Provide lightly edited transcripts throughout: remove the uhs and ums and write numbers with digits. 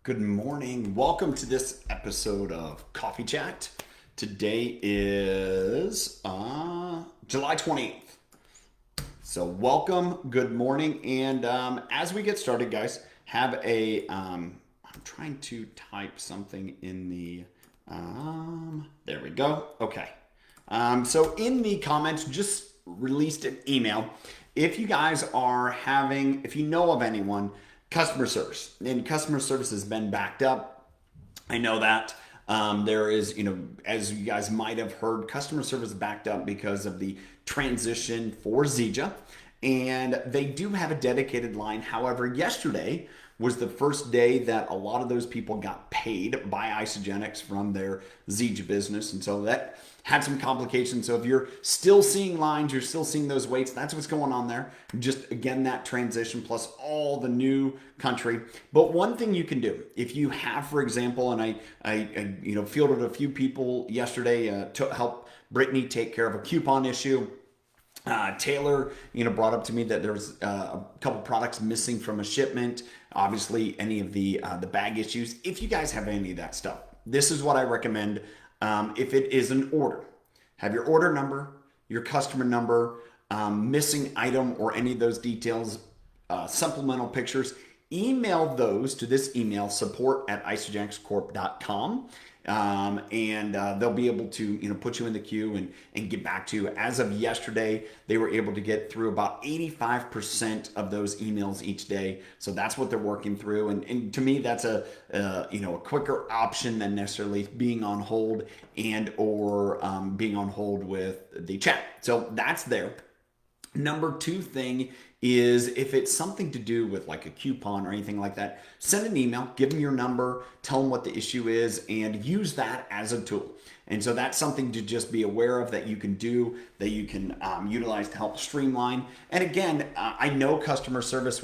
Good morning. Welcome to this episode of Coffee Chat. Today is July 28th. So welcome, good morning, and as we get started, guys, I'm trying to type something in the, there we go. Okay. So in the comments, just released an email. If you guys are having, if you know of anyone, customer service, and customer service has been backed up. I know that there is, as you guys might have heard, customer service backed up because of the transition for Zija, and they do have a dedicated line. However, yesterday was the first day that a lot of those people got paid by Isagenix from their Zija business, and so that had some complications. So if you're still seeing lines, you're still seeing those waits, that's what's going on there. Just again, that transition plus all the new country. But one thing you can do, if you have, for example, and I fielded a few people yesterday to help Brittany take care of a coupon issue. Taylor, brought up to me that there's a couple products missing from a shipment. Obviously, any of the bag issues. If you guys have any of that stuff, this is what I recommend. If it is an order, have your order number, your customer number, missing item, or any of those details, supplemental pictures. Email those to this email, support@isagenixcorp.com. And they'll be able to put you in the queue and get back to you. As of yesterday, they were able to get through about 85% of those emails each day. So that's what they're working through. And to me, that's a quicker option than necessarily being on hold or being on hold with the chat. So that's there. Number two thing is, if it's something to do with like a coupon or anything like that, send an email, give them your number, tell them what the issue is, and use that as a tool. And so that's something to just be aware of that you can do, that you can utilize to help streamline. And again, I know customer service,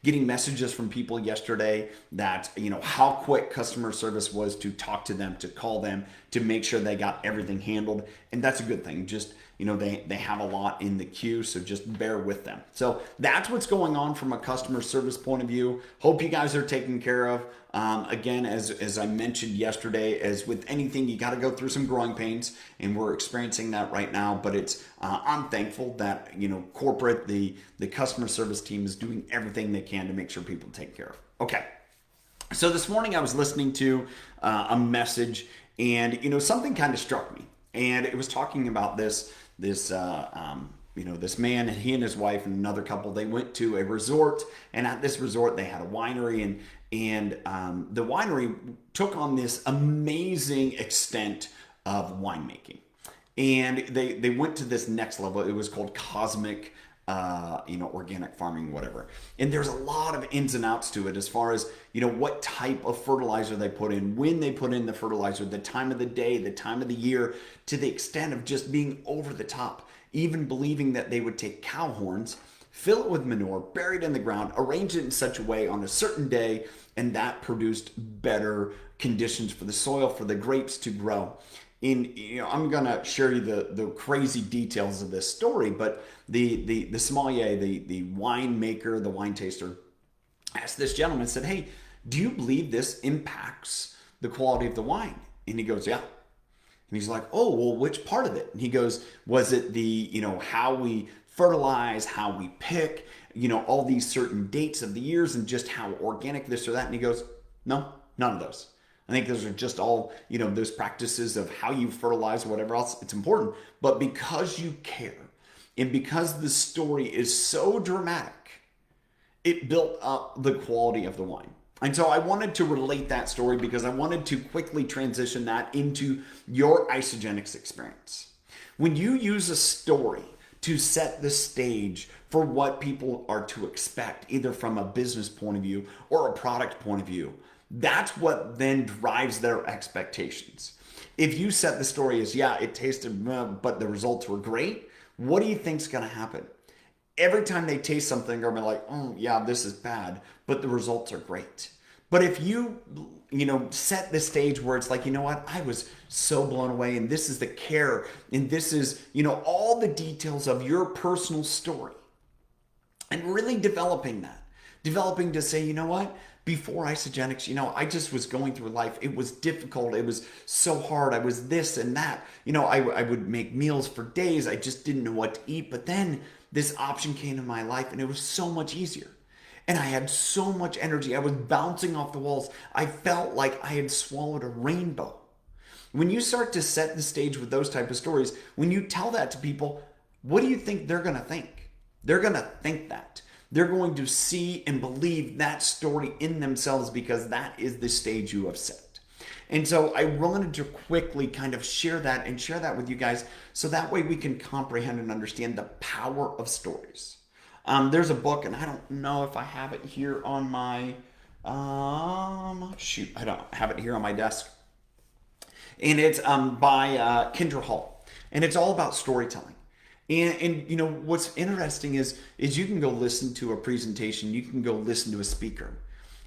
getting messages from people yesterday that, how quick customer service was to talk to them, to call them, to make sure they got everything handled. And that's a good thing. Just, they have a lot in the queue, so just bear with them. So that's what's going on from a customer service point of view. Hope you guys are taken care of. Again, as I mentioned yesterday, as with anything, you got to go through some growing pains, and we're experiencing that right now. But it's I'm thankful that corporate, the customer service team is doing everything they can to make sure people take care of. Okay, so this morning I was listening to a message, and something kind of struck me, and it was talking about this man, and he and his wife and another couple, they went to a resort, and at this resort they had a winery, and the winery took on this amazing extent of winemaking, and they went to this next level. It was called cosmic organic farming, whatever. And there's a lot of ins and outs to it as far as, what type of fertilizer they put in, when they put in the fertilizer, the time of the day, the time of the year, to the extent of just being over the top, even believing that they would take cow horns, fill it with manure, bury it in the ground, arrange it in such a way on a certain day, and that produced better conditions for the soil, for the grapes to grow. I'm gonna share you the crazy details of this story, but the sommelier, the winemaker, the wine taster, asked this gentleman, said, "Hey, do you believe this impacts the quality of the wine?" And he goes, "Yeah." And he's like, "Oh, well, which part of it?" And he goes, "Was it how we fertilize, how we pick, all these certain dates of the years, and just how organic this or that?" And he goes, "No, none of those. I think those are just all, those practices of how you fertilize, whatever else. It's important. But because you care, and because the story is so dramatic, it built up the quality of the wine." And so I wanted to relate that story because I wanted to quickly transition that into your Isagenix experience. When you use a story to set the stage for what people are to expect, either from a business point of view or a product point of view, that's what then drives their expectations. If you set the story as, yeah, it tasted, but the results were great, what do you think's going to happen? Every time they taste something, they're like, "Oh, yeah, this is bad, but the results are great." But if you, set the stage where it's like, "You know what? I was so blown away, and this is the care, and this is, all the details of your personal story," and really developing to say, "You know what? Before Isagenix, I just was going through life. It was difficult. It was so hard. I was this and that. I would make meals for days. I just didn't know what to eat. But then this option came in my life and it was so much easier. And I had so much energy. I was bouncing off the walls. I felt like I had swallowed a rainbow. When you start to set the stage with those type of stories, when you tell that to people, what do you think they're going to think? They're going to think that. They're going to see and believe that story in themselves because that is the stage you have set. And so I wanted to quickly kind of share that with you guys so that way we can comprehend and understand the power of stories. There's a book, and I don't know if I have it here on my, I don't have it here on my desk. And it's by Kendra Hall. And it's all about storytelling. And what's interesting is you can go listen to a presentation, you can go listen to a speaker,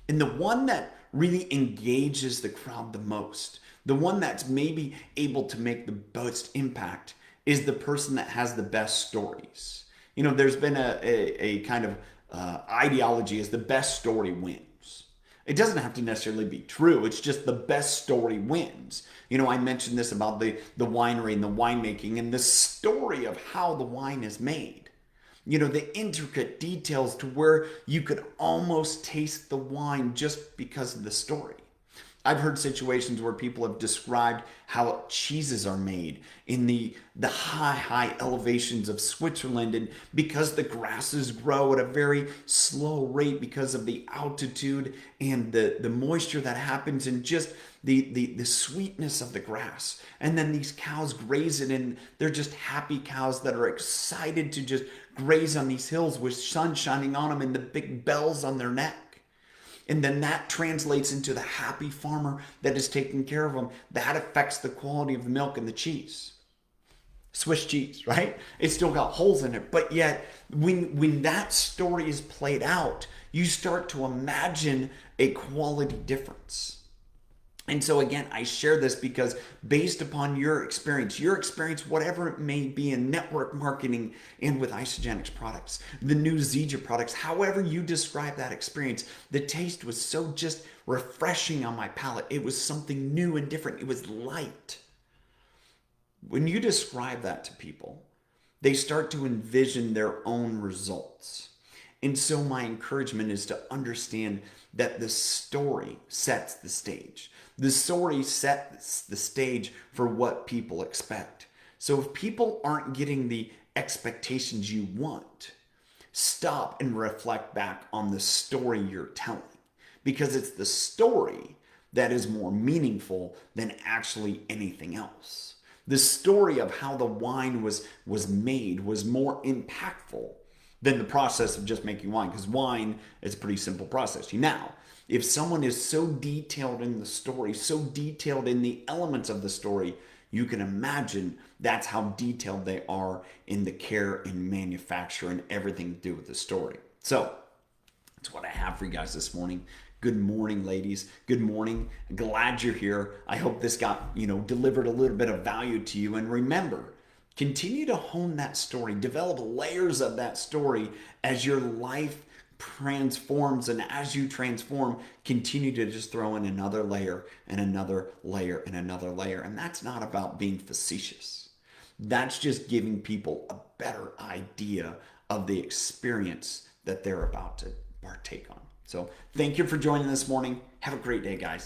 and the one that really engages the crowd the most, the one that's maybe able to make the most impact, is the person that has the best stories. There's been a kind of ideology is the best story wins. It doesn't have to necessarily be true. It's just the best story wins. I mentioned this about the winery and the winemaking and the story of how the wine is made. The intricate details to where you could almost taste the wine just because of the story. I've heard situations where people have described how cheeses are made in the high elevations of Switzerland, and because the grasses grow at a very slow rate because of the altitude and the moisture that happens, and just the sweetness of the grass. And then these cows graze it, and they're just happy cows that are excited to just graze on these hills with sun shining on them and the big bells on their neck. And then that translates into the happy farmer that is taking care of them. That affects the quality of the milk and the cheese. Swiss cheese, right? It's still got holes in it. But yet, when that story is played out, you start to imagine a quality difference. And so again, I share this because based upon your experience, whatever it may be in network marketing and with Isagenix products, the new Zija products, however you describe that experience, the taste was so just refreshing on my palate. It was something new and different. It was light. When you describe that to people, they start to envision their own results. And so my encouragement is to understand that the story sets the stage. The story sets the stage for what people expect. So if people aren't getting the expectations you want, stop and reflect back on the story you're telling, because it's the story that is more meaningful than actually anything else. The story of how the wine was made was more impactful than the process of just making wine, because wine is a pretty simple process. Now, if someone is so detailed in the story, so detailed in the elements of the story, you can imagine that's how detailed they are in the care and manufacture and everything to do with the story. So that's what I have for you guys this morning. Good morning, ladies. Good morning. Glad you're here. I hope this got, delivered a little bit of value to you. And remember, continue to hone that story, develop layers of that story as your life transforms, and as you transform, continue to just throw in another layer and another layer and another layer. And that's not about being facetious. That's just giving people a better idea of the experience that they're about to partake on. So thank you for joining this morning. Have a great day, guys.